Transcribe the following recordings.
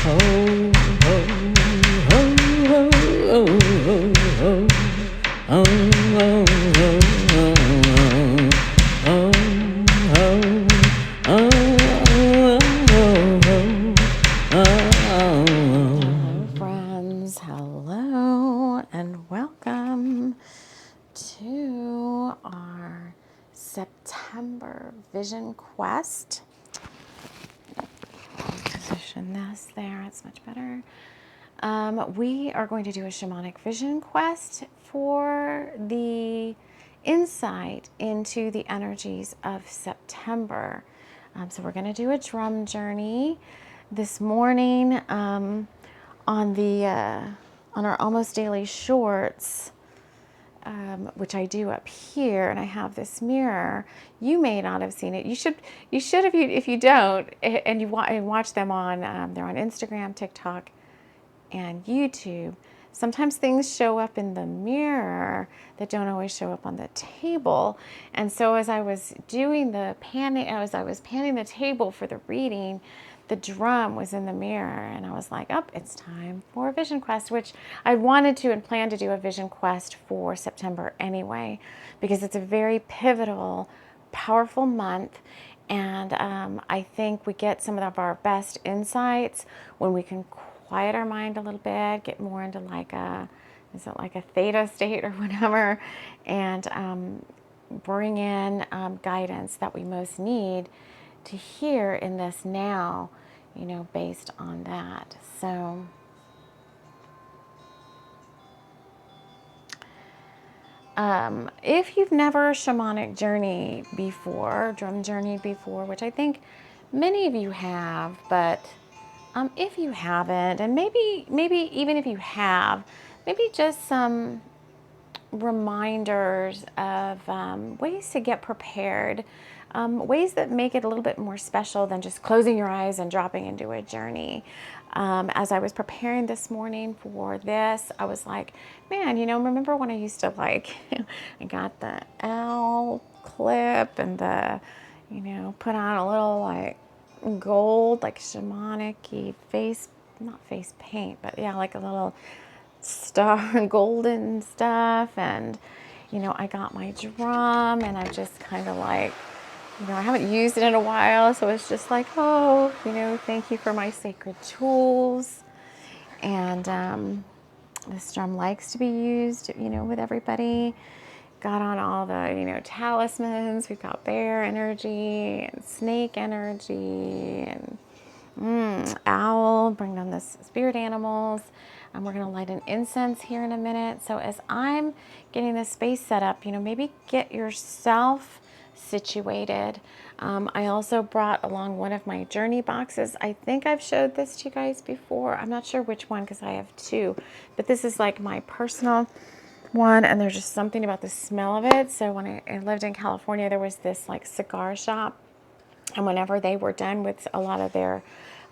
Friends, hello and welcome to our September Vision Quest. Position this there, it's much better. We are going to do a shamanic vision quest for the insight into the energies of September. So we're going to do a drum journey this morning on our almost daily shorts, which I do up here, and I have this mirror. You may not have seen it. You should if you don't, and you watch them on. They're on Instagram, TikTok, and YouTube. Sometimes things show up in the mirror that don't always show up on the table. And so as I was doing the panning, as I was panning the table for the reading, the drum was in the mirror, and I was like, oh, it's time for a vision quest, which I wanted to and planned to do a vision quest for September anyway, because it's a very pivotal, powerful month. And I think we get some of our best insights when we can quiet our mind a little bit, get more into like a theta state or whatever, and bring in guidance that we most need to hear in this now, based on that. So if you've never shamanic journeyed before, drum journeyed before, which I think many of you have, but if you haven't, and maybe even if you have, maybe just some reminders of ways to get prepared, ways that make it a little bit more special than just closing your eyes and dropping into a journey. As I was preparing this morning for this, I was like, man, remember when I used to I got the owl clip and the, put on a little gold, shamanic-y not face paint, but yeah, like a little star golden stuff. And I got my drum, and I just kind of I haven't used it in a while, so it's just like, oh, thank you for my sacred tools. And this drum likes to be used with everybody. Got on all the talismans. We've got bear energy and snake energy and owl, bring on the spirit animals. We're going to light an incense here in a minute. So as I'm getting this space set up, maybe get yourself situated. I also brought along one of my journey boxes. I think I've showed this to you guys before. I'm not sure which one because I have two, but this is like my personal one, and there's just something about the smell of it. So when I lived in California, there was this cigar shop, and whenever they were done with a lot of their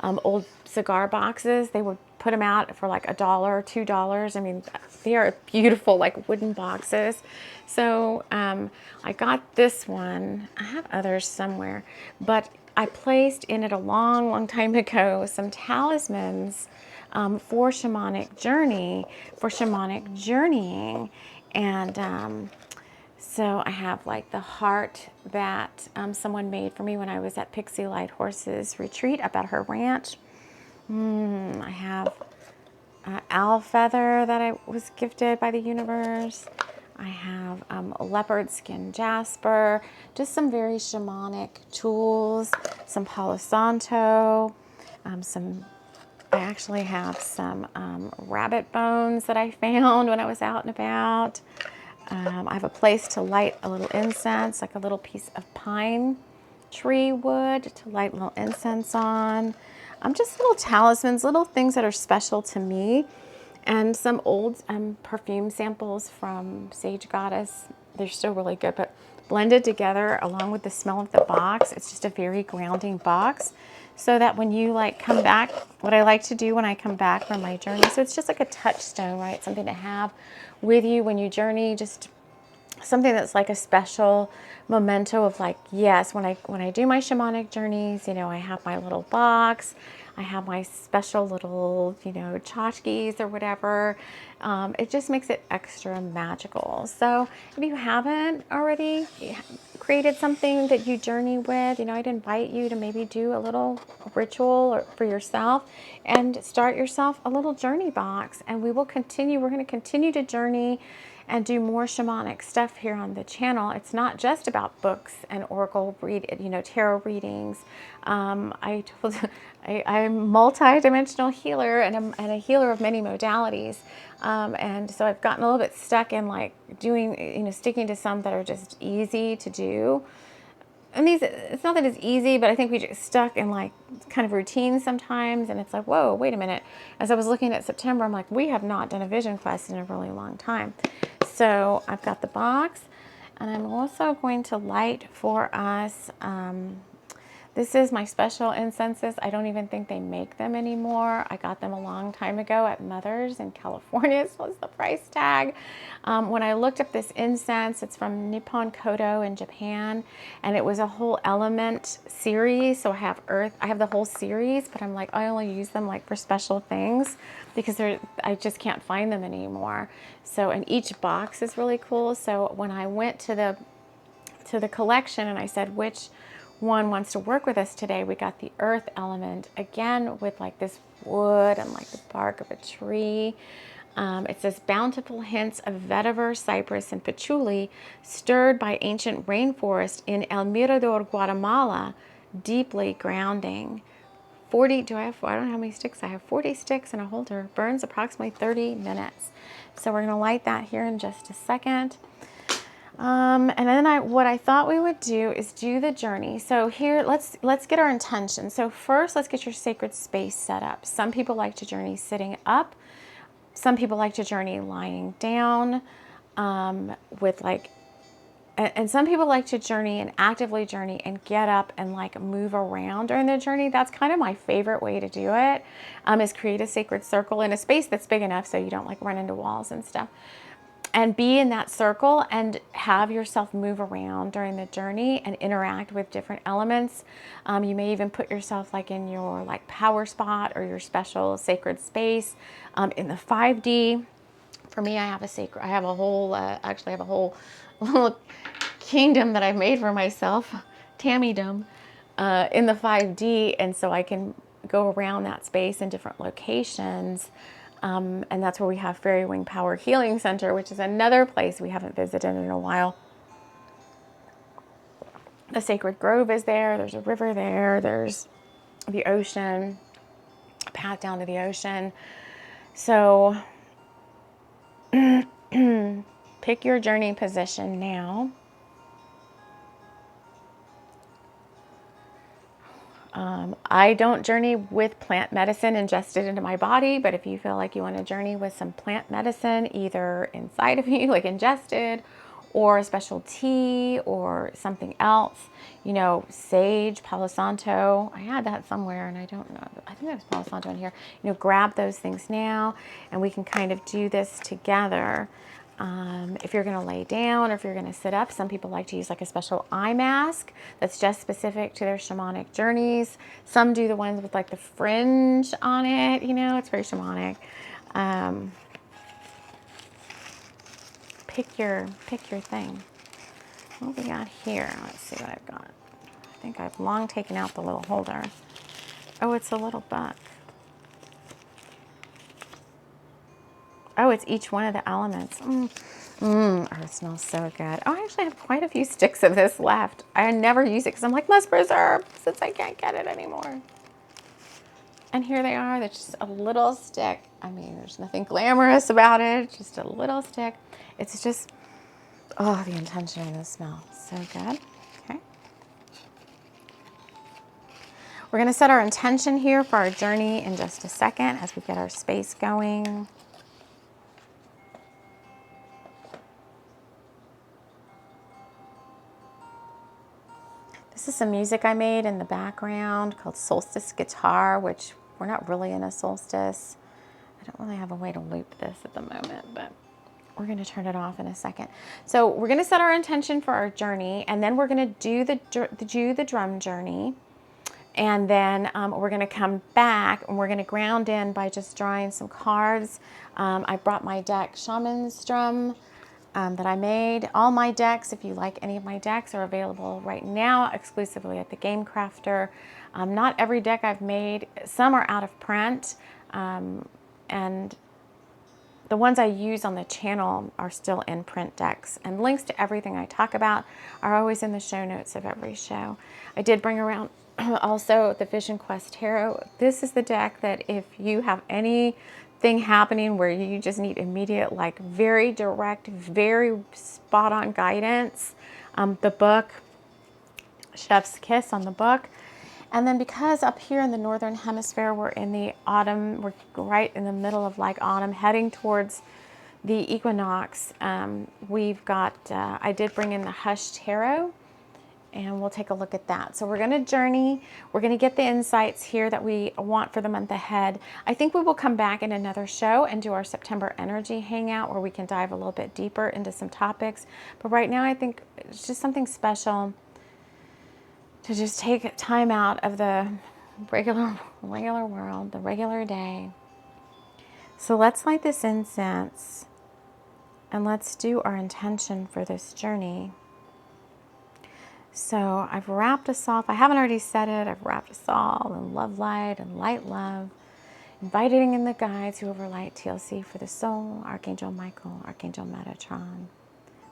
old cigar boxes, they would put them out for $1, $2. I mean, they are beautiful, wooden boxes. So I got this one. I have others somewhere, but I placed in it a long, long time ago some talismans for shamanic journeying. And so I have the heart that someone made for me when I was at Pixie Light Horse's retreat up at her ranch. I have owl feather that I was gifted by the universe. I have leopard skin jasper, just some very shamanic tools, some Palo Santo, I actually have some rabbit bones that I found when I was out and about. I have a place to light a little incense, a little piece of pine tree wood to light a little incense on. Just little talismans, little things that are special to me. And some old perfume samples from Sage Goddess. They're still really good, but blended together along with the smell of the box, it's just a very grounding box. So that when you come back, what I like to do when I come back from my journey, so it's just like a touchstone, right? Something to have with you when you journey, just something that's like a special memento of like, yes, when I do my shamanic journeys, you know, I have my little box, I have my special little, you know, tchotchkes or whatever. It just makes it extra magical. So if you haven't already created something that you journey with, you know, I'd invite you to maybe do a little ritual for yourself and start yourself a little journey box. And we will continue, we're going to continue to journey and do more shamanic stuff here on the channel. It's not just about books and oracle tarot readings. I'm a multi-dimensional healer and a healer of many modalities. And so I've gotten a little bit stuck in like doing, you know, sticking to some that are just easy to do. And it's not that it's easy, but I think we get stuck in like kind of routine sometimes. And it's like, whoa, wait a minute. As I was looking at September, I'm like, we have not done a vision quest in a really long time. So I've got the box, and I'm also going to light for us. This is my special incenses. I don't even think they make them anymore. I got them a long time ago at Mother's in California. So was the price tag. When I looked up this incense, it's from Nippon Kodo in Japan, and it was a whole element series. So I have earth, I have the whole series, but I'm like, I only use them like for special things because I just can't find them anymore. So, and each box is really cool. So when I went to the collection and I said, which one wants to work with us today, we got the earth element again with like this wood and like the bark of a tree. It says bountiful hints of vetiver, cypress, and patchouli stirred by ancient rainforest in El Mirador, Guatemala, deeply grounding. 40, I don't know how many sticks I have. 40 sticks in a holder. Burns approximately 30 minutes. So we're going to light that here in just a second. And then what I thought we would do is do the journey. So here, let's get our intention. So first, let's get your sacred space set up. Some people like to journey sitting up. Some people like to journey lying down, with like, and some people like to journey and actively journey and get up and like move around during their journey. That's kind of my favorite way to do it, is create a sacred circle in a space that's big enough so you don't like run into walls and stuff. And be in that circle and have yourself move around during the journey and interact with different elements. You may even put yourself like in your like power spot or your special sacred space. In the 5D, for me, I have a whole little kingdom that I've made for myself, TAMI-dom, in the 5D. And so I can go around that space in different locations. And that's where we have Fairy Wing Power Healing Center, which is another place we haven't visited in a while. The Sacred Grove is there. There's a river there. There's the ocean, a path down to the ocean. So pick your journey position now. I don't journey with plant medicine ingested into my body, but if you feel like you want to journey with some plant medicine, either inside of you, like ingested, or a special tea or something else, you know, sage, Palo Santo, I had that somewhere and I don't know, I think there's Palo Santo in here, you know, grab those things now and we can kind of do this together. If you're going to lay down or if you're going to sit up, some people like to use like a special eye mask that's just specific to their shamanic journeys. Some do the ones with like the fringe on it, you know, it's very shamanic. Pick your thing. What we got here? Let's see what I've got. I think I've long taken out the little holder. Oh, it's a little book. Oh, it's each one of the elements. Oh, it smells so good. Oh, I actually have quite a few sticks of this left. I never use it because I'm like, must preserve since I can't get it anymore. And here they are. They're just a little stick. I mean, there's nothing glamorous about it. Just a little stick. It's just, oh, the intention and the smell. So good. Okay. We're going to set our intention here for our journey in just a second as we get our space going. This is some music I made in the background called Solstice Guitar, which we're not really in a solstice. I don't really have a way to loop this at the moment, but We're going to turn it off in a second. So we're going to set our intention for our journey, and then we're going to do the drum journey. And then we're going to come back and we're going to ground in by just drawing some cards. I brought my deck, Shaman's Drum, that I made. All my decks, if you like any of my decks, are available right now exclusively at the Game Crafter. Not every deck I've made. Some are out of print. And the ones I use on the channel are still in print decks. And links to everything I talk about are always in the show notes of every show. I did bring around also the Vision Quest Tarot. This is the deck that if you have anything happening where you just need immediate, like very direct, very spot on guidance, the book, Chef's Kiss on the book. And then because up here in the Northern Hemisphere, we're in the autumn, we're right in the middle of like autumn, heading towards the equinox, we've got, I did bring in the Hush Tarot, and we'll take a look at that. So we're going to journey. We're going to get the insights here that we want for the month ahead. I think we will come back in another show and do our September energy hangout where we can dive a little bit deeper into some topics. But right now, I think it's just something special to just take time out of the regular world, the regular day. So let's light this incense and let's do our intention for this journey. So I've wrapped us all. If I haven't already said it, I've wrapped us all in love light and light love, inviting in the guides who overlight TLC for the soul, Archangel Michael, Archangel Metatron,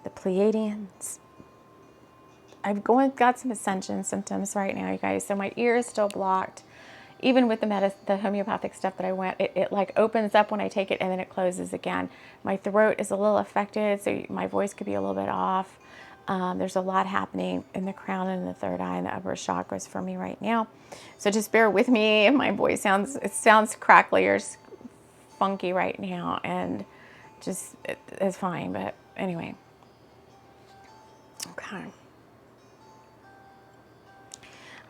the Pleiadians. I've got some ascension symptoms right now, you guys, so my ear is still blocked. Even with the homeopathic stuff that I went, it like opens up when I take it and then it closes again. My throat is a little affected, so my voice could be a little bit off. There's a lot happening in the crown and the third eye and the upper chakras for me right now. So just bear with me if my voice sounds crackly or funky right now, and just, it's fine, but anyway. Okay.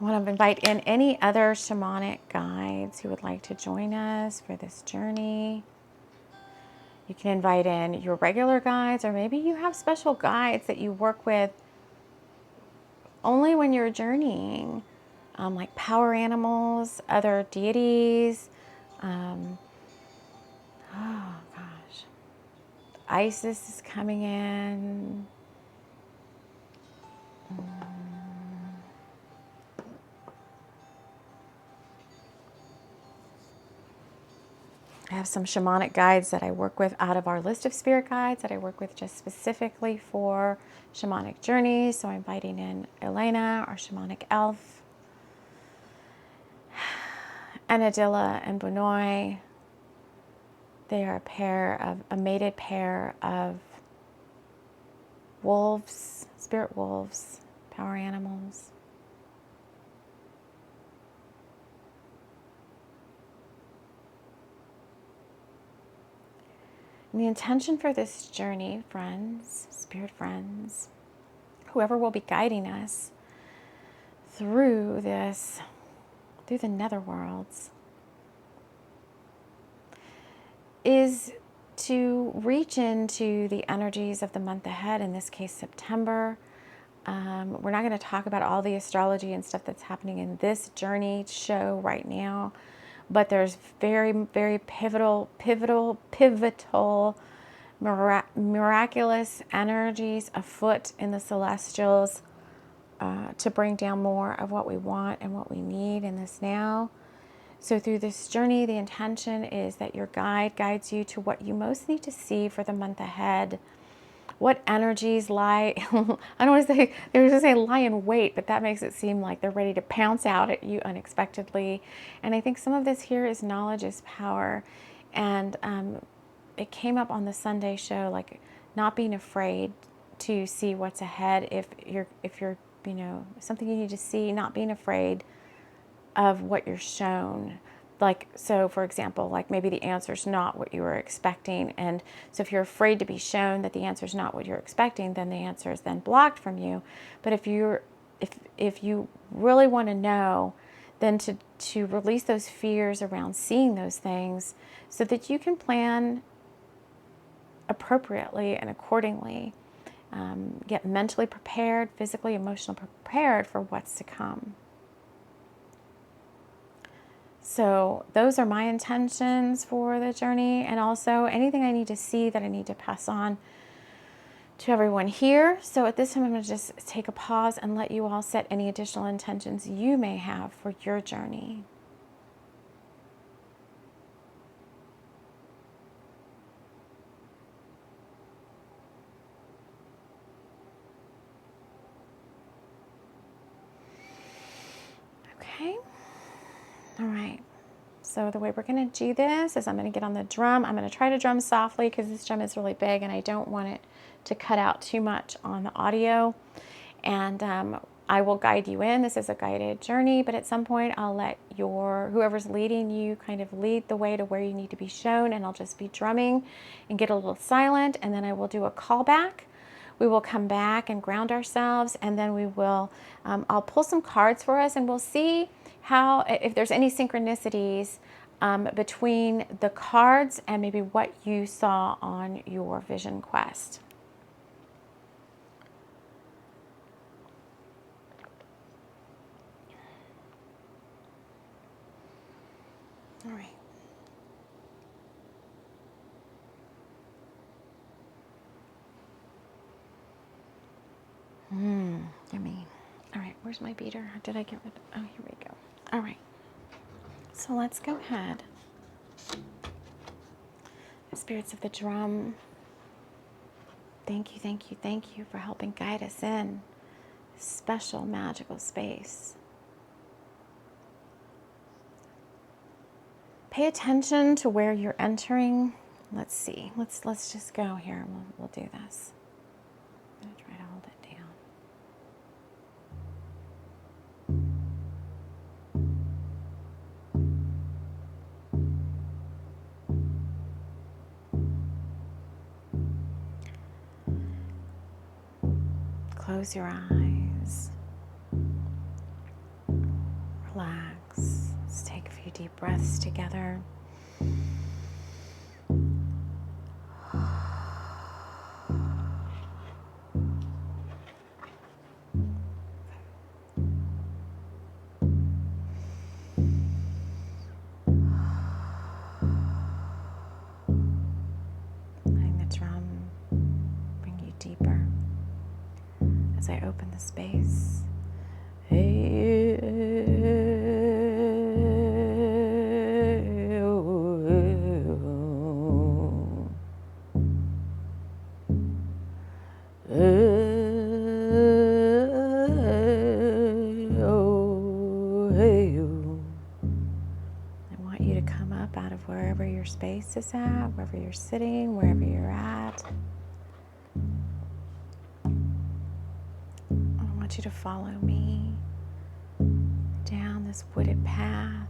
I want to invite in any other shamanic guides who would like to join us for this journey. You can invite in your regular guides, or maybe you have special guides that you work with only when you're journeying, like power animals, other deities. Oh gosh, Isis is coming in. I have some shamanic guides that I work with out of our list of spirit guides that I work with just specifically for shamanic journeys. So I'm inviting in Elena, our shamanic elf, and Adila and Bonoy. They are a mated pair of wolves, spirit wolves, power animals. And the intention for this journey, friends, spirit friends, whoever will be guiding us through the netherworlds, is to reach into the energies of the month ahead, in this case, September. We're not going to talk about all the astrology and stuff that's happening in this journey show right now. But there's very, very pivotal, miraculous energies afoot in the celestials to bring down more of what we want and what we need in this now. So through this journey, the intention is that your guide guides you to what you most need to see for the month ahead. What energies lie, I don't want to say, they were going to say lie in wait, but that makes it seem like they're ready to pounce out at you unexpectedly. And I think some of this here is knowledge is power. And it came up on the Sunday show, like not being afraid to see what's ahead. If you're, something you need to see, not being afraid of what you're shown. Like, so for example, like maybe the answer's not what you were expecting. And so if you're afraid to be shown that the answer's not what you're expecting, then the answer is then blocked from you. But if you really want to know, then to release those fears around seeing those things so that you can plan appropriately and accordingly. Get mentally prepared, physically, emotionally prepared for what's to come. So those are my intentions for the journey, and also anything I need to see that I need to pass on to everyone here. So at this time, I'm going to just take a pause and let you all set any additional intentions you may have for your journey. Okay. All right. So the way we're going to do this is I'm going to get on the drum. I'm going to try to drum softly because this drum is really big and I don't want it to cut out too much on the audio. And I will guide you in. This is a guided journey, but at some point I'll let whoever's leading you kind of lead the way to where you need to be shown, and I'll just be drumming and get a little silent, and then I will do a callback. We will come back and ground ourselves, and then we will, I'll pull some cards for us, and we'll see if there's any synchronicities between the cards and maybe what you saw on your vision quest. All right. Yummy. All right, where's my beater? Did I get rid of? Oh, here we go. All right. So let's go ahead. Spirits of the drum, thank you, thank you, thank you for helping guide us in this special magical space. Pay attention to where you're entering. Let's see. Let's just go here. We'll do this. I'm gonna try to hold it down. Close your eyes. Relax. Let's take a few deep breaths together. Letting the drum bring you deeper as I open the space. I want you to come up out of wherever your space is at, wherever you're sitting, wherever you're at. I want you to follow me down this wooded path.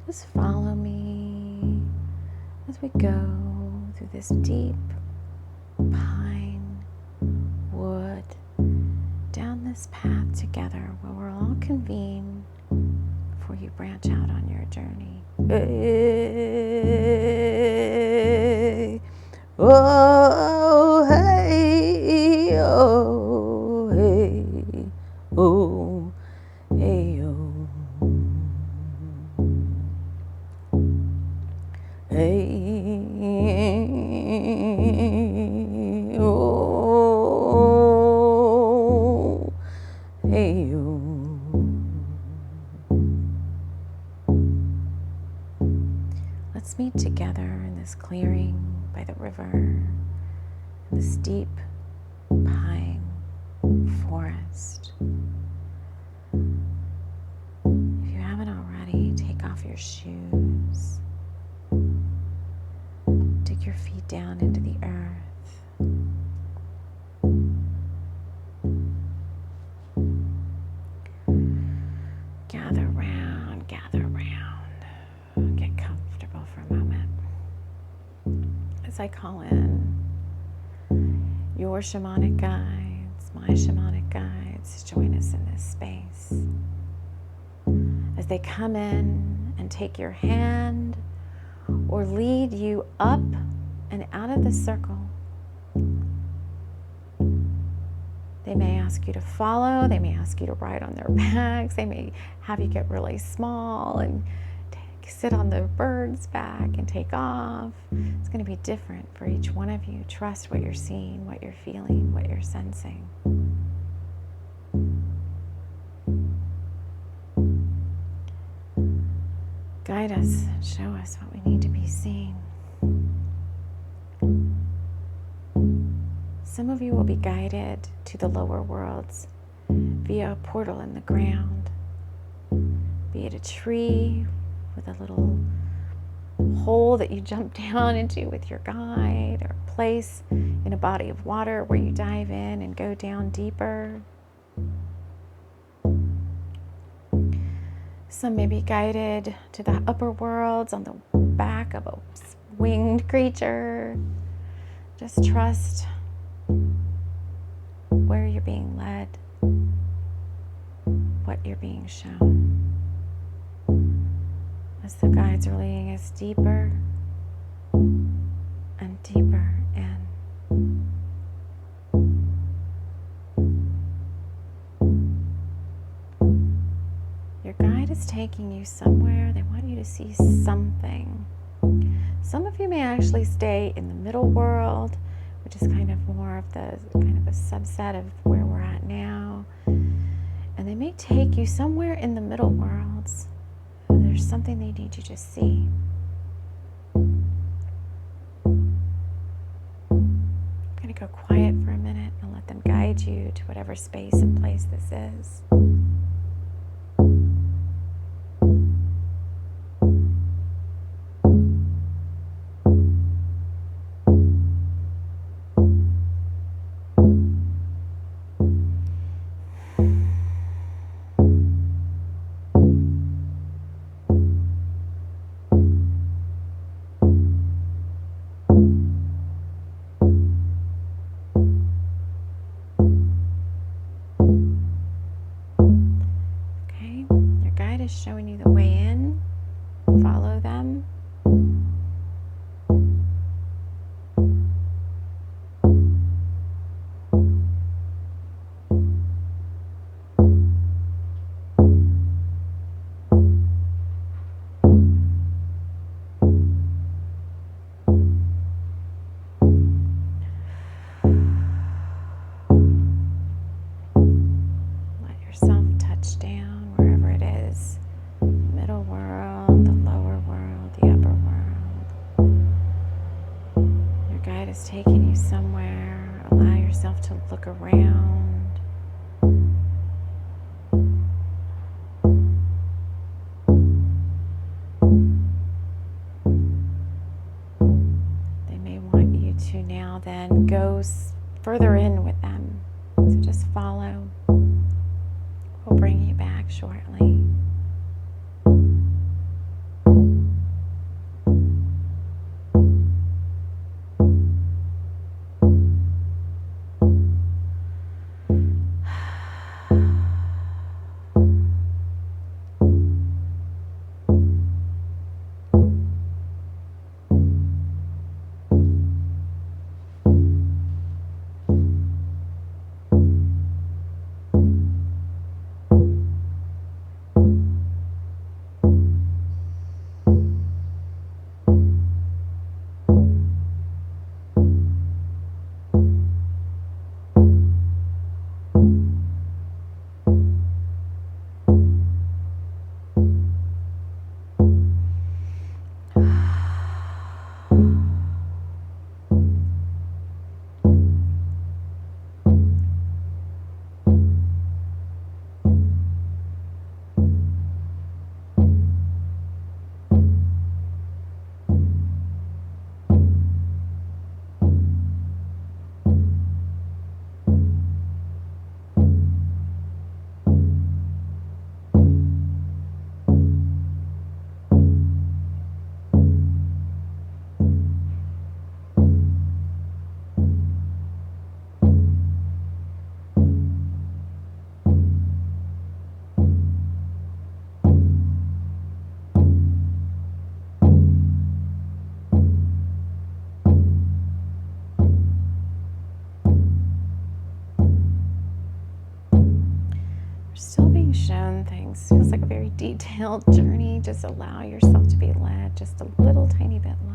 Just follow me as we go through this deep pine wood, down this path together where we'll all convene before you branch out on your journey. Hey, oh, hey, oh, hey, oh, hey, oh. Hey, oh, hey, oh. Let's meet together in this clearing by the river, in this deep pine forest. If you haven't already, take off your shoes. Dig your feet down into the earth. Gather as I call in your shamanic guides, my shamanic guides, join us in this space. As they come in and take your hand or lead you up and out of the circle, they may ask you to follow, they may ask you to ride on their backs, they may have you get really small and sit on the bird's back and take off. It's going to be different for each one of you. Trust what you're seeing, what you're feeling, what you're sensing. Guide us, show us what we need to be seeing. Some of you will be guided to the lower worlds via a portal in the ground, be it a tree with a little hole that you jump down into with your guide, or a place in a body of water where you dive in and go down deeper. Some may be guided to the upper worlds on the back of a winged creature. Just trust where you're being led, what you're being shown. As the guides are leading us deeper and deeper in. Your guide is taking you somewhere. They want you to see something. Some of you may actually stay in the middle world, which is kind of more of the kind of a subset of where we're at now. And they may take you somewhere in the middle worlds. There's something they need you to see. I'm going to go quiet for a minute and let them guide you to whatever space and place this is. Showing you the way in. Follow them. Let yourself touch down wherever it is. Middle world, the lower world, the upper world. Your guide is taking you somewhere. Allow yourself to look around. They may want you to now then go further in with them. So just follow. We'll bring you back shortly. We're still being shown things. Feels like a very detailed journey. Just allow yourself to be led just a little tiny bit longer.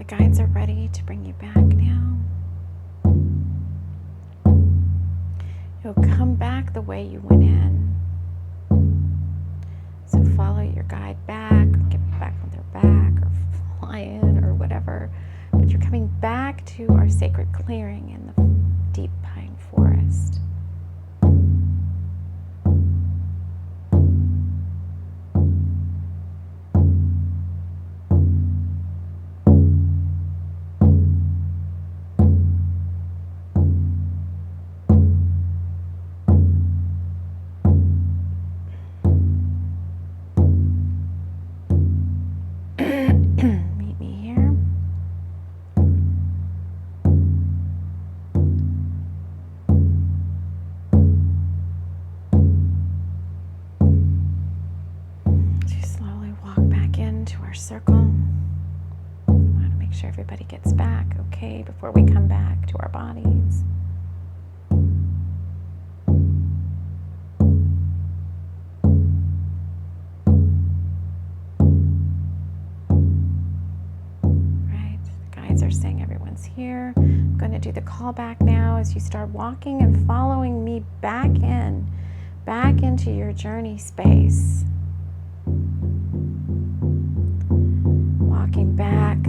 Guides are ready to bring you back now. You'll come back the way you went in. So follow your guide back, get back on their back, or fly in, or whatever. But you're coming back to our sacred clearing in the deep pine forest. Circle. We want to make sure everybody gets back okay before we come back to our bodies. Right, the guides are saying everyone's here. I'm going to do the call back now as you start walking and following me back into your journey space. Walking back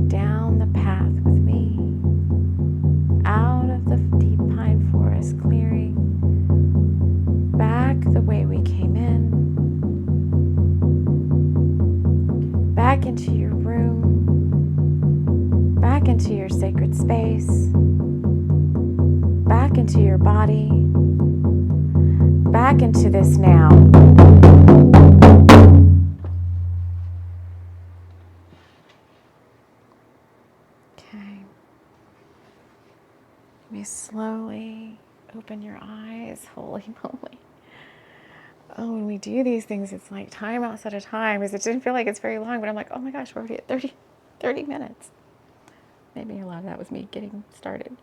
down the path with me, out of the deep pine forest clearing, back the way we came in, back into your room, back into your sacred space, back into your body, back into this now. You slowly open your eyes. Holy moly. Oh, when we do these things, it's like time outside of time. Because it didn't feel like it's very long, but I'm like, oh my gosh, we're already at 30 minutes. Maybe a lot of that was me getting started.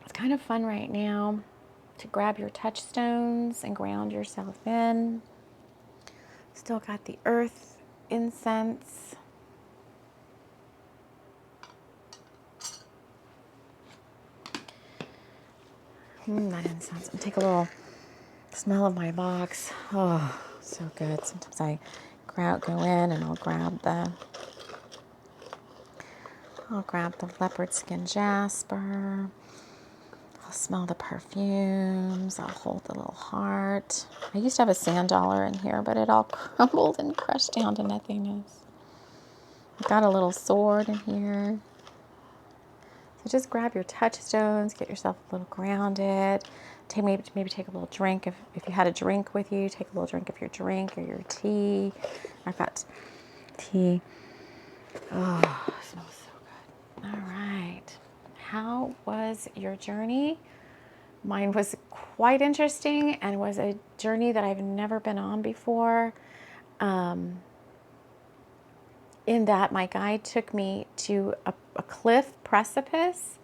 It's kind of fun right now to grab your touchstones and ground yourself in. Still got the earth incense. That incense. I'll take a little smell of my box. Oh, so good. Sometimes I go in and I'll grab the leopard skin jasper. I'll smell the perfumes. I'll hold the little heart. I used to have a sand dollar in here, but it all crumbled and crushed down to nothingness. I've got a little sword in here. So just grab your touchstones, get yourself a little grounded. Maybe take a little drink. If you had a drink with you, take a little drink of your drink or your tea. I've got tea. Oh, it smells so good. All right. How was your journey? Mine was quite interesting and was a journey that I've never been on before. in that my guide took me to a cliff precipice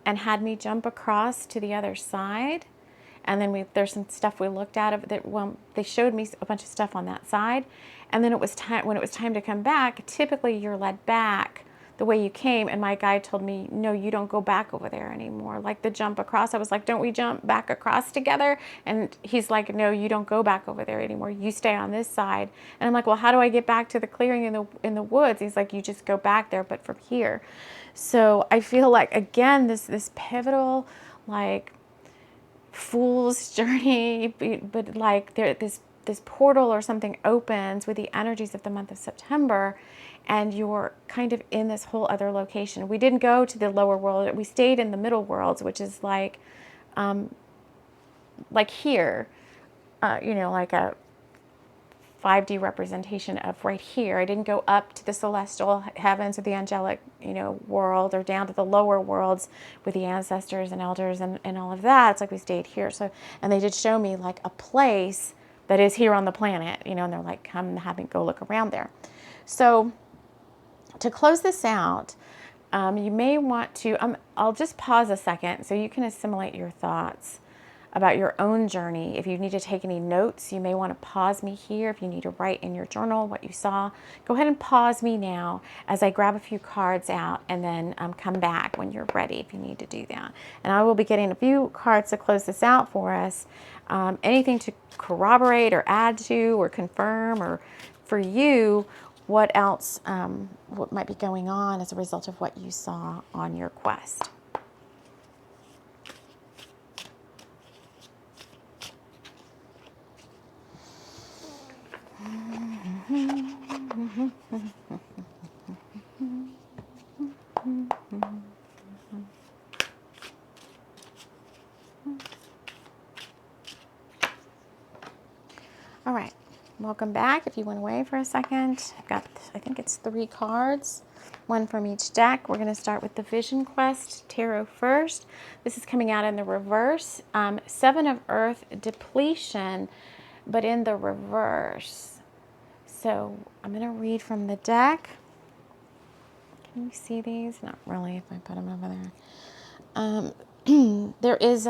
and had me jump across to the other side. And then there's some stuff we looked at of that. Well, they showed me a bunch of stuff on that side. And then when it was time to come back, typically you're led back the way you came. And my guide told me, no, you don't go back over there anymore. Like the jump across, I was like, don't we jump back across together? And he's like, no, you don't go back over there anymore. You stay on this side. And I'm like, well, how do I get back to the clearing in the woods? He's like, you just go back there, but from here. So I feel like, again, this pivotal, like, fool's journey, but like this portal or something opens with the energies of the month of September, and you're kind of in this whole other location. We didn't go to the lower world. We stayed in the middle worlds, which is like here, like a 5D representation of right here. I didn't go up to the celestial heavens or the angelic, world, or down to the lower worlds with the ancestors and elders and all of that. It's like we stayed here. So, and they did show me like a place that is here on the planet, and they're like, come go look around there. So to close this out, you may want to, I'll just pause a second so you can assimilate your thoughts about your own journey. If you need to take any notes, you may want to pause me here. If you need to write in your journal what you saw, go ahead and pause me now as I grab a few cards out, and then come back when you're ready if you need to do that. And I will be getting a few cards to close this out for us. Anything to corroborate or add to or confirm, or for you, what else, what might be going on as a result of what you saw on your quest. All right, welcome back. If you went away for a second, I've got, I think it's 3 cards, one from each deck. We're going to start with the Vision Quest Tarot first. This is coming out in the reverse. 7 of Earth, depletion, but in the reverse. So I'm going to read from the deck. Can you see these? Not really if I put them over there. There is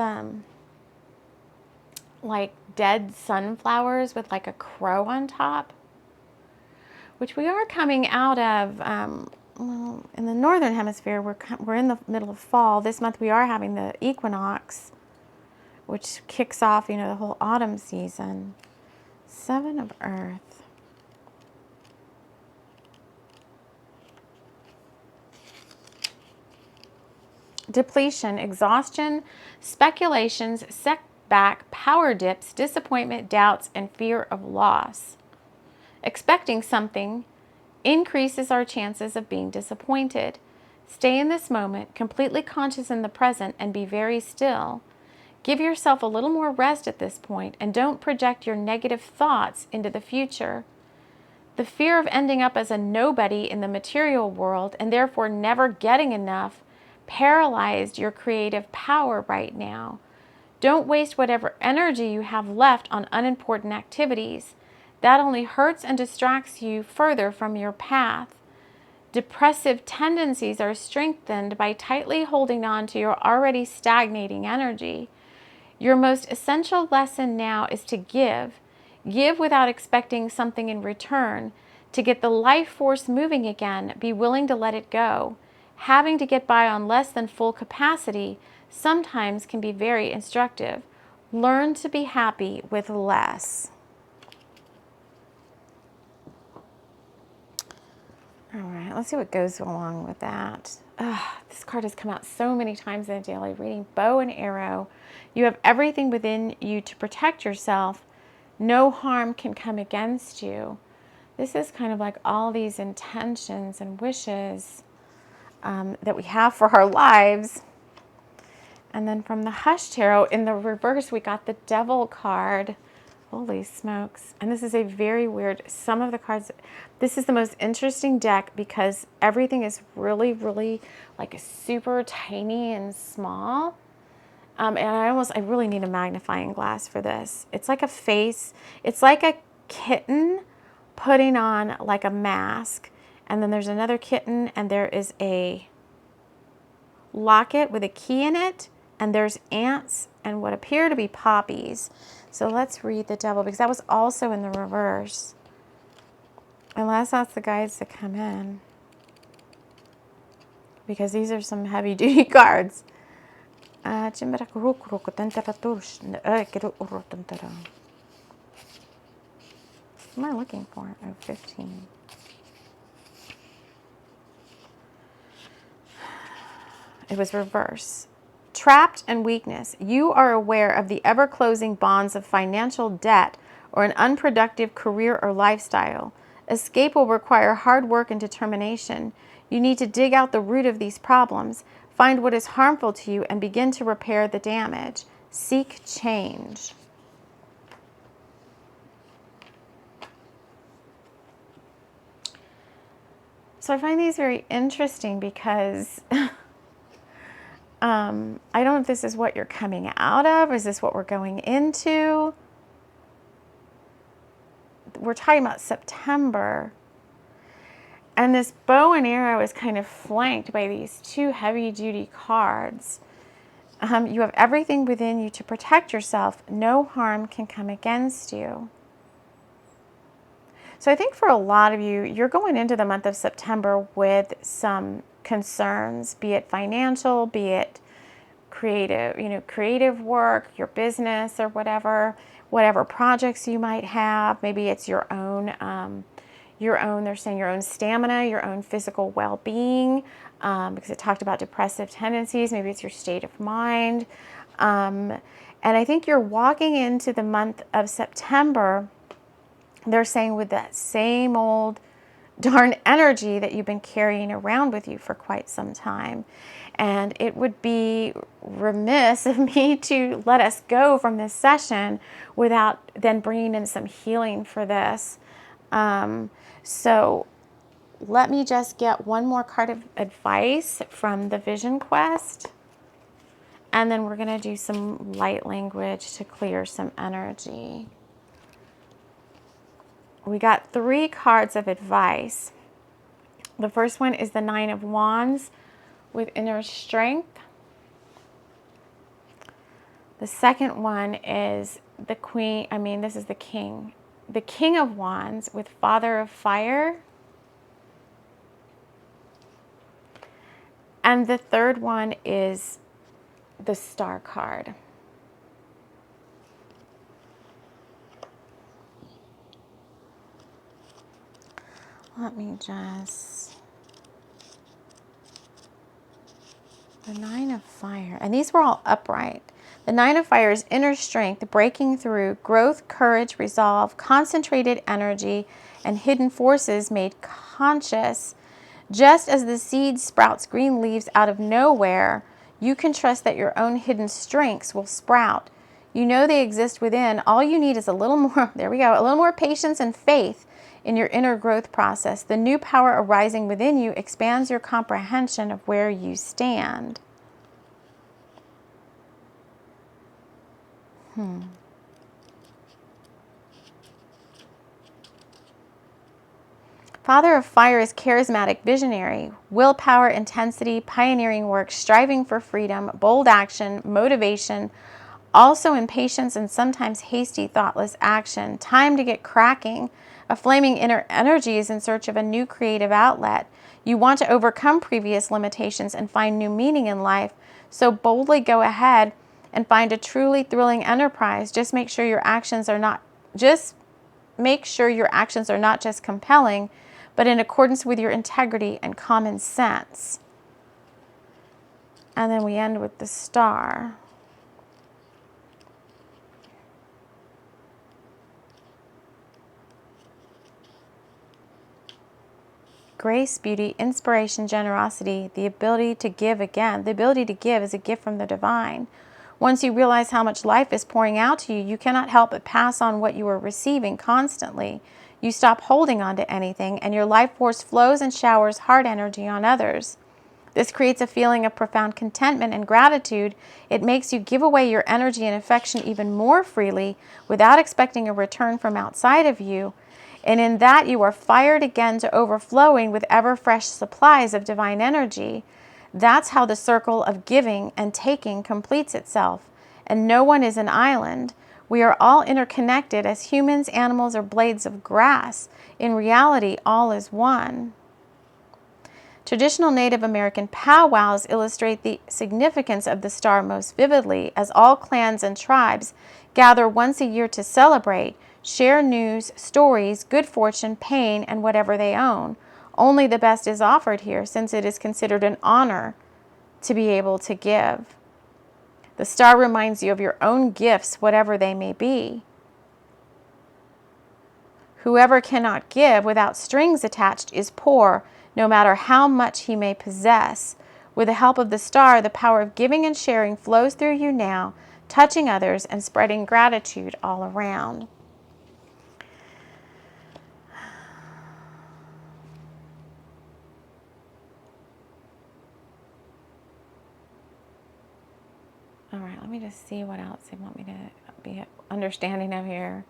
like dead sunflowers with like a crow on top, which we are coming out of. Well, in the northern hemisphere, we're in the middle of fall. This month we are having the equinox, which kicks off, the whole autumn season. 7 of Earth. Depletion, exhaustion, speculations, setback, power dips, disappointment, doubts, and fear of loss. Expecting something increases our chances of being disappointed. Stay in this moment, completely conscious in the present, and be very still. Give yourself a little more rest at this point, and don't project your negative thoughts into the future. The fear of ending up as a nobody in the material world, and therefore never getting enough, paralyzed your creative power right now. Don't waste whatever energy you have left on unimportant activities. That only hurts and distracts you further from your path. Depressive tendencies are strengthened by tightly holding on to your already stagnating energy. Your most essential lesson now is to give. Give without expecting something in return. To get the life force moving again, be willing to let it go. Having to get by on less than full capacity sometimes can be very instructive. Learn to be happy with less. All right, let's see what goes along with that. This card has come out so many times in a daily reading. Bow and arrow. You have everything within you to protect yourself. No harm can come against you. This is kind of like all these intentions and wishes that we have for our lives. And then from the Hush Tarot, in the reverse, we got the Devil card. Holy smokes. And this is a very weird, some of the cards, this is the most interesting deck because everything is really, really like super tiny and small. And I really need a magnifying glass for this. It's like a face, it's like a kitten putting on like a mask. And then there's another kitten, and there is a locket with a key in it, and there's ants and what appear to be poppies. So let's read the devil, because that was also in the reverse. And let's ask the guides to come in, because these are some heavy duty cards. What am I looking for? Oh, 15. It was reverse. Trapped in weakness, you are aware of the ever-closing bonds of financial debt or an unproductive career or lifestyle. Escape will require hard work and determination. You need to dig out the root of these problems, find what is harmful to you, and begin to repair the damage. Seek change. So I find these very interesting because I don't know if this is what you're coming out of. Is this what we're going into? We're talking about September. And this bow and arrow is kind of flanked by these two heavy-duty cards. You have everything within you to protect yourself. No harm can come against you. So I think for a lot of you, you're going into the month of September with some concerns, be it financial, be it creative, creative work, your business or whatever projects you might have. Maybe it's your own, they're saying your own stamina, your own physical well-being, because it talked about depressive tendencies. Maybe it's your state of mind. And I think you're walking into the month of September, they're saying, with that same old darn energy that you've been carrying around with you for quite some time. And it would be remiss of me to let us go from this session without then bringing in some healing for this. So let me just get one more card of advice from the Vision Quest. And then we're going to do some light language to clear some energy. We got 3 cards of advice. The first one is the 9 of Wands with inner strength. The second one is the Queen, this is the King. The King of Wands with Father of Fire. And the third one is the Star card. Let me just... The 9 of Fire. And these were all upright. The 9 of Fire is inner strength, breaking through, growth, courage, resolve, concentrated energy, and hidden forces made conscious. Just as the seed sprouts green leaves out of nowhere, you can trust that your own hidden strengths will sprout. You know they exist within. All you need is a little more, there we go, a little more patience and faith in your inner growth process. The new power arising within you expands your comprehension of where you stand. Father of Fire is charismatic, visionary, willpower, intensity, pioneering work, striving for freedom, bold action, motivation, also impatience and sometimes hasty, thoughtless action. Time to get cracking. A flaming inner energy is in search of a new creative outlet. You want to overcome previous limitations and find new meaning in life. So boldly go ahead and find a truly thrilling enterprise. Just make sure your actions are not just compelling, but in accordance with your integrity and common sense. And then we end with the Star. Grace, beauty, inspiration, generosity, the ability to give again. The ability to give is a gift from the divine. Once you realize how much life is pouring out to you, you cannot help but pass on what you are receiving constantly. You stop holding on to anything, and your life force flows and showers heart energy on others. This creates a feeling of profound contentment and gratitude. It makes you give away your energy and affection even more freely without expecting a return from outside of you. And in that you are fired again to overflowing with ever fresh supplies of divine energy. That's how the circle of giving and taking completes itself. And no one is an island. We are all interconnected as humans, animals, or blades of grass. In reality, all is one. Traditional Native American powwows illustrate the significance of the star most vividly, as all clans and tribes gather once a year to celebrate, share news, stories, good fortune, pain, and whatever they own. Only the best is offered here, since it is considered an honor to be able to give. The star reminds you of your own gifts, whatever they may be. Whoever cannot give without strings attached is poor, no matter how much he may possess. With the help of the star, the power of giving and sharing flows through you now, touching others and spreading gratitude all around. All right, let me just see what else they want me to be understanding of here.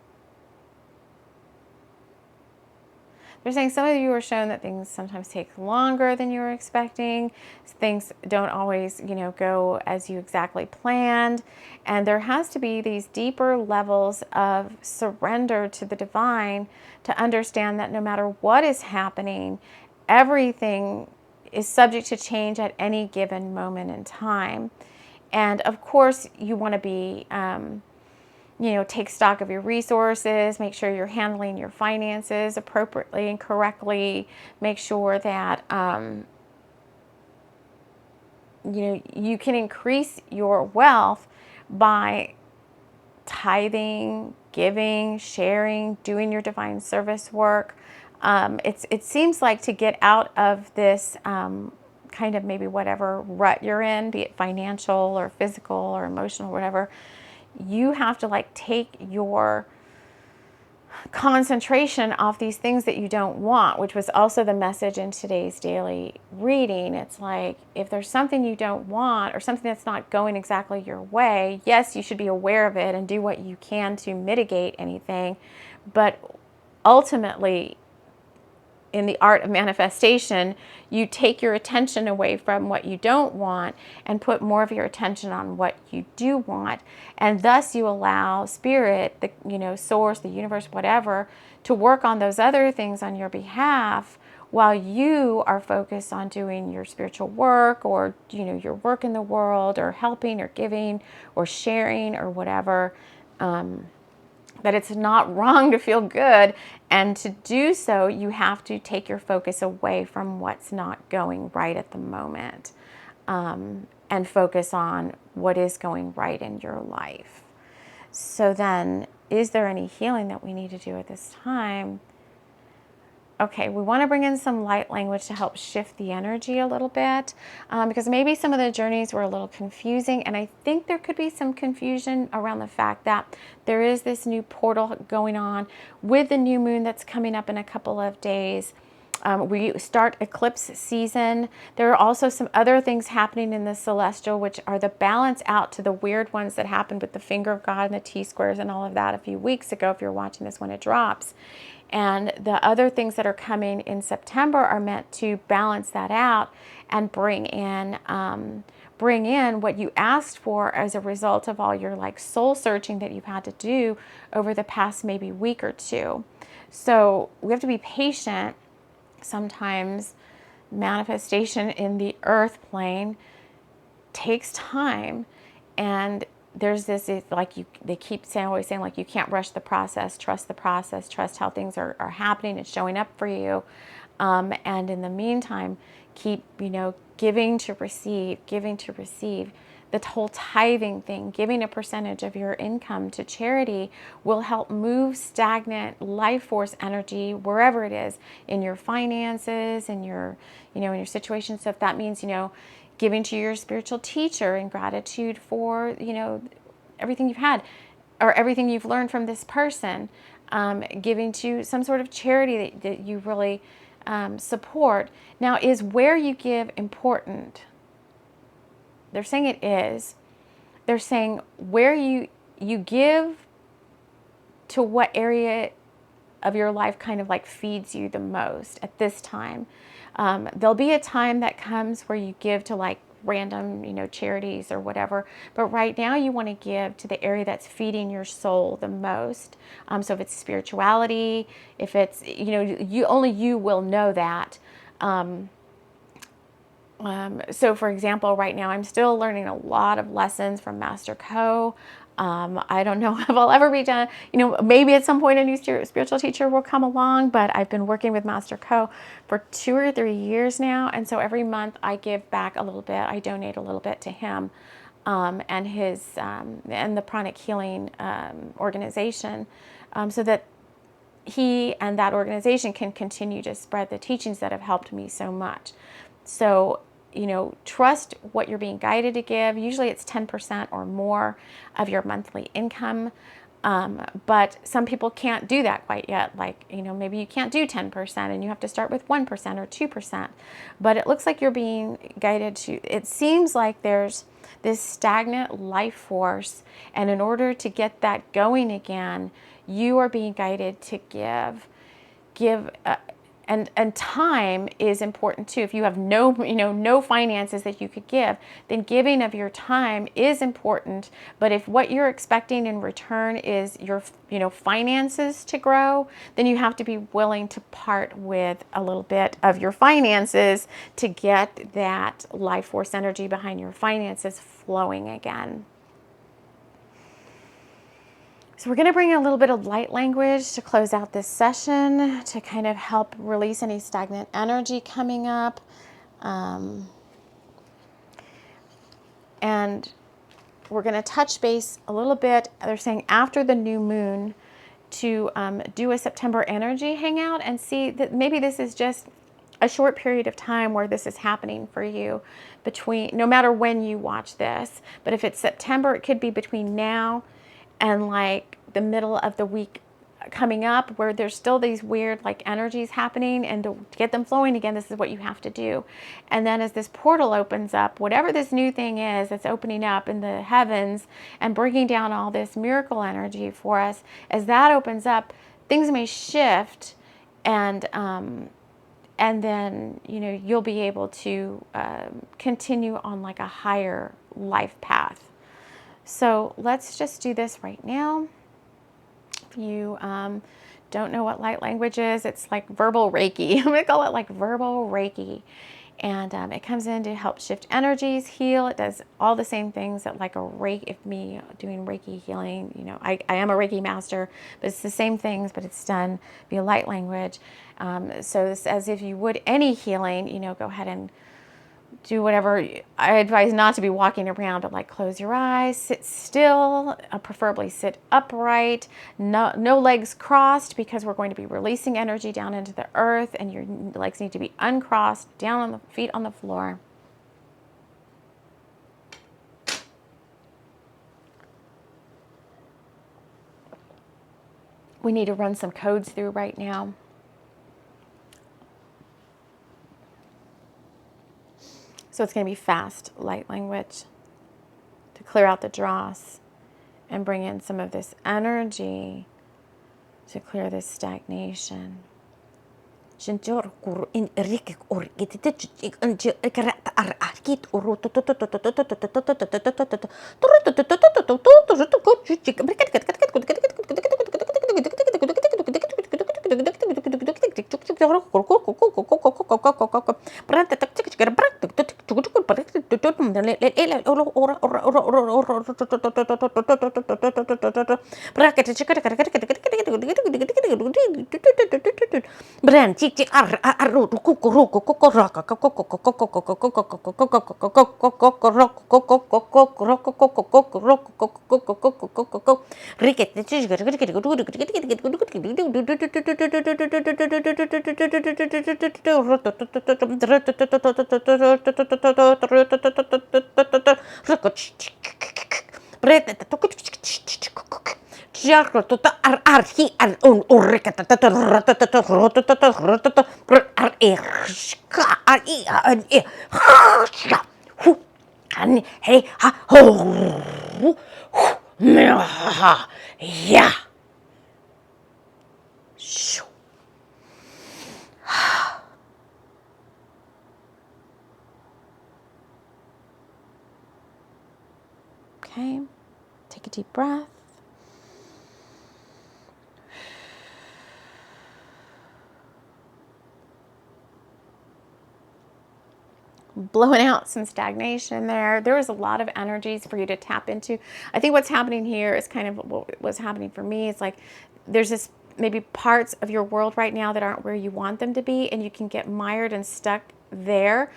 They're saying some of you are shown that things sometimes take longer than you were expecting. Things don't always, go as you exactly planned. And there has to be these deeper levels of surrender to the divine to understand that no matter what is happening, everything is subject to change at any given moment in time. And of course, you want to be take stock of your resources, make sure you're handling your finances appropriately and correctly, make sure that, you can increase your wealth by tithing, giving, sharing, doing your divine service work. It seems like to get out of this kind of maybe whatever rut you're in, be it financial or physical or emotional, whatever, you have to take your concentration off these things that you don't want, which was also the message in today's daily reading. It's like, if there's something you don't want or something that's not going exactly your way, yes, you should be aware of it and do what you can to mitigate anything. But ultimately, in the art of manifestation, you take your attention away from what you don't want and put more of your attention on what you do want. And thus you allow spirit, the source, the universe, whatever, to work on those other things on your behalf while you are focused on doing your spiritual work or, your work in the world or helping or giving or sharing or whatever. That it's not wrong to feel good, and to do so you have to take your focus away from what's not going right at the moment, and focus on what is going right in your life. So then, is there any healing that we need to do at this time? Okay, we want to bring in some light language to help shift the energy a little bit, because maybe some of the journeys were a little confusing, and I think there could be some confusion around the fact that there is this new portal going on with the new moon that's coming up in a couple of days. We start eclipse season. There are also some other things happening in the celestial, which are the balance out to the weird ones that happened with the finger of God and the T-squares and all of that a few weeks ago, if you're watching this when it drops. And the other things that are coming in September are meant to balance that out and bring in what you asked for as a result of all your soul searching that you've had to do over the past maybe week or two. So we have to be patient. Sometimes manifestation in the earth plane takes time, and there's this, they keep always saying, you can't rush the process, trust how things are happening and showing up for you. And in the meantime, keep, giving to receive. The whole tithing thing, giving a percentage of your income to charity, will help move stagnant life force energy wherever it is, in your finances, in your, in your situation. So if that means, giving to your spiritual teacher in gratitude for, everything you've had or everything you've learned from this person, giving to some sort of charity that you really support. Now, is where you give important? They're saying it is. They're saying where you give to what area of your life kind of like feeds you the most at this time. There'll be a time that comes where you give to like random, charities or whatever. But right now you want to give to the area that's feeding your soul the most. So if it's spirituality, if it's, you will know that. So for example, right now I'm still learning a lot of lessons from Master Co. I don't know if I'll ever be done. Maybe at some point a new spiritual teacher will come along, but I've been working with Master Co. for 2 or 3 years now. And so every month I give back a little bit. I donate a little bit to him and his and the Pranic Healing organization so that he and that organization can continue to spread the teachings that have helped me so much. So, trust what you're being guided to give. Usually it's 10% or more of your monthly income. But some people can't do that quite yet. Like, maybe you can't do 10% and you have to start with 1% or 2%. But it looks like you're being guided to, it seems like there's this stagnant life force. And in order to get that going again, you are being guided to give. And time is important too. If you have no finances that you could give, then giving of your time is important. But if what you're expecting in return is your, finances to grow, then you have to be willing to part with a little bit of your finances to get that life force energy behind your finances flowing again. So we're going to bring a little bit of light language to close out this session to kind of help release any stagnant energy coming up. And we're going to touch base a little bit. They're saying after the new moon to do a September energy hangout and see that maybe this is just a short period of time where this is happening for you between, no matter when you watch this. But if it's September, it could be between now and like the middle of the week coming up where there's still these weird like energies happening, and to get them flowing again, this is what you have to do. And then as this portal opens up, whatever this new thing is that's opening up in the heavens and bringing down all this miracle energy for us, as that opens up, things may shift, and then you'll be able to continue on like a higher life path. So let's just do this right now. If you don't know what light language is, it's like verbal Reiki. I'm going to call it like verbal Reiki. And it comes in to help shift energies, heal. It does all the same things that like a Reiki, if me doing Reiki healing, I am a Reiki master, but it's the same things, but it's done via light language. So it's as if you would any healing, go ahead and do whatever. I advise not to be walking around, but like close your eyes, sit still, preferably sit upright, no legs crossed, because we're going to be releasing energy down into the earth, and your legs need to be uncrossed, down on the feet on the floor. We need to run some codes through right now. So it's going to be fast light language to clear out the dross and bring in some of this energy to clear this stagnation. Okay, take a deep breath. Blowing out some stagnation there. There was a lot of energies for you to tap into. I think what's happening here is kind of what was happening for me. It's like there's this maybe parts of your world right now that aren't where you want them to be, and you can get mired and stuck there.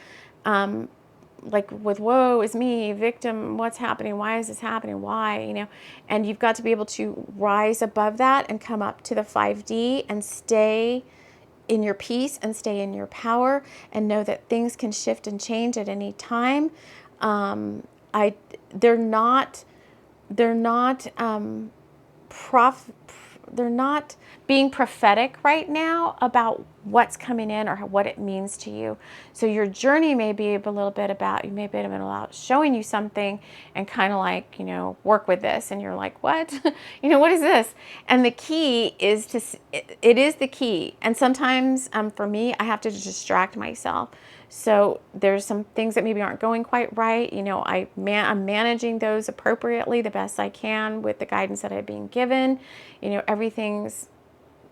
Like with woe is me, victim, what's happening? Why is this happening? Why? You know, and you've got to be able to rise above that and come up to the 5D and stay in your peace and stay in your power and know that things can shift and change at any time. They're not they're not being prophetic right now about what's coming in or what it means to you. So your journey may be a little bit about, you may be about showing you something and kind of like, you know, work with this. And you're like, what? You know, what is this? And the key is it is the key. And sometimes for me, I have to distract myself. So there's some things that maybe aren't going quite right. You know, I'm managing those appropriately the best I can with the guidance that I'm being given. You know, everything's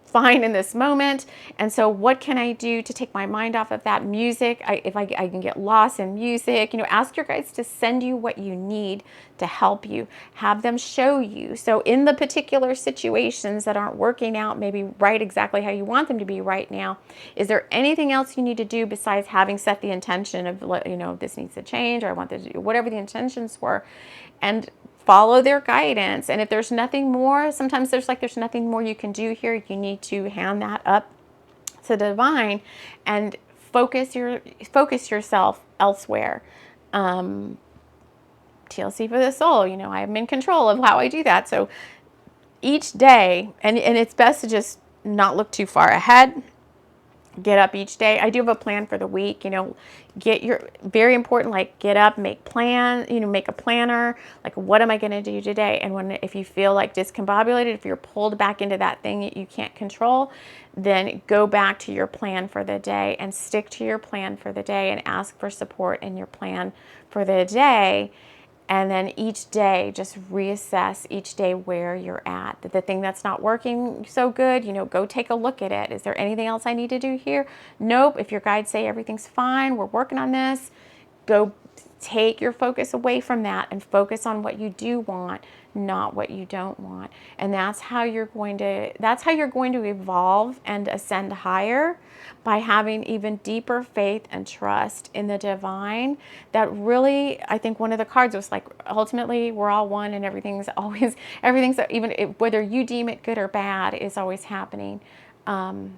fine in this moment. And so what can I do to take my mind off of that? Music, if I can get lost in music, you know, ask your guides to send you what you need to help you. Have them show you. So in the particular situations that aren't working out maybe right exactly how you want them to be right now, is there anything else you need to do besides having set the intention of, you know, this needs to change, or I want to do whatever the intentions were, and follow their guidance. And if there's nothing more, sometimes there's nothing more you can do here. You need to hand that up to the divine and focus yourself elsewhere. TLC for the soul, you know, I'm in control of how I do that. So each day, and it's best to just not look too far ahead. Get up each day. I do have a plan for the week, you know, very important, like get up, make a planner, like what am I going to do today? And if you feel like discombobulated, if you're pulled back into that thing that you can't control, then go back to your plan for the day and stick to your plan for the day and ask for support in your plan for the day. And then each day, just reassess each day where you're at. The thing that's not working so good, you know, go take a look at it. Is there anything else I need to do here? Nope. If your guides say everything's fine, we're working on this, go take your focus away from that and focus on what you do want, not what you don't want. And that's how you're going to evolve and ascend higher, by having even deeper faith and trust in the divine. That really, I think one of the cards was like, ultimately we're all one, and everything's even whether you deem it good or bad is always happening. You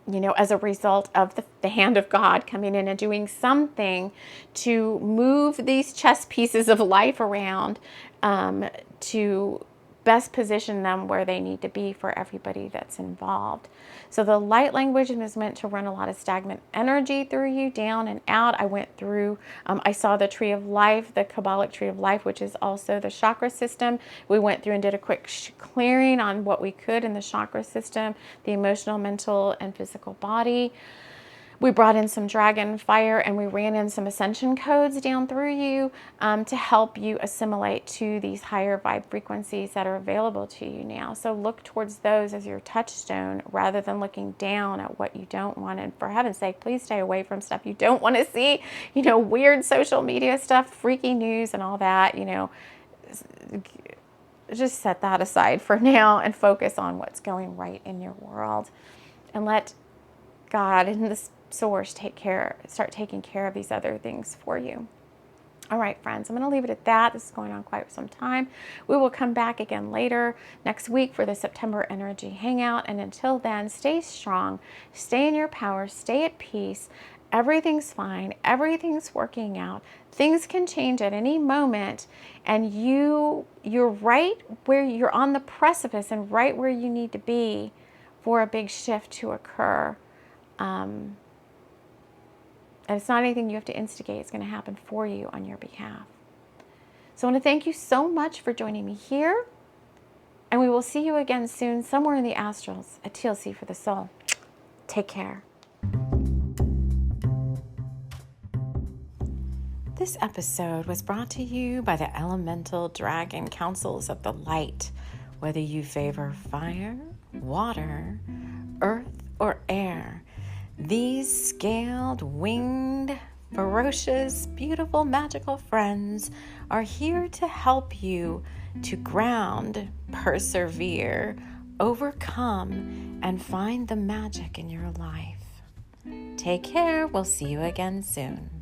know, as a result of the hand of God coming in and doing something to move these chess pieces of life around, to best position them where they need to be for everybody that's involved. So the light language is meant to run a lot of stagnant energy through you, down and out. I went through, I saw the tree of life, the Kabbalic tree of life, which is also the chakra system. We went through and did a quick clearing on what we could in the chakra system, the emotional, mental, and physical body. We brought in some dragon fire, and we ran in some ascension codes down through you to help you assimilate to these higher vibe frequencies that are available to you now. So look towards those as your touchstone rather than looking down at what you don't want. And for heaven's sake, please stay away from stuff you don't want to see, you know, weird social media stuff, freaky news and all that, you know. Just set that aside for now and focus on what's going right in your world, and let God and this source start taking care of these other things for you. All right, friends, I'm going to leave it at that. This is going on quite some time. We will come back again later next week for the September Energy Hangout. And until then, stay strong, stay in your power, stay at peace. Everything's fine. Everything's working out. Things can change at any moment. And you're right where you're on the precipice and right where you need to be for a big shift to occur. And it's not anything you have to instigate. It's going to happen for you on your behalf. So I want to thank you so much for joining me here. And we will see you again soon, somewhere in the astrals, at TLC for the Soul. Take care. This episode was brought to you by the Elemental Dragon Councils of the Light. Whether you favor fire, water, earth, or air, these scaled, winged, ferocious, beautiful, magical friends are here to help you to ground, persevere, overcome, and find the magic in your life. Take care. We'll see you again soon.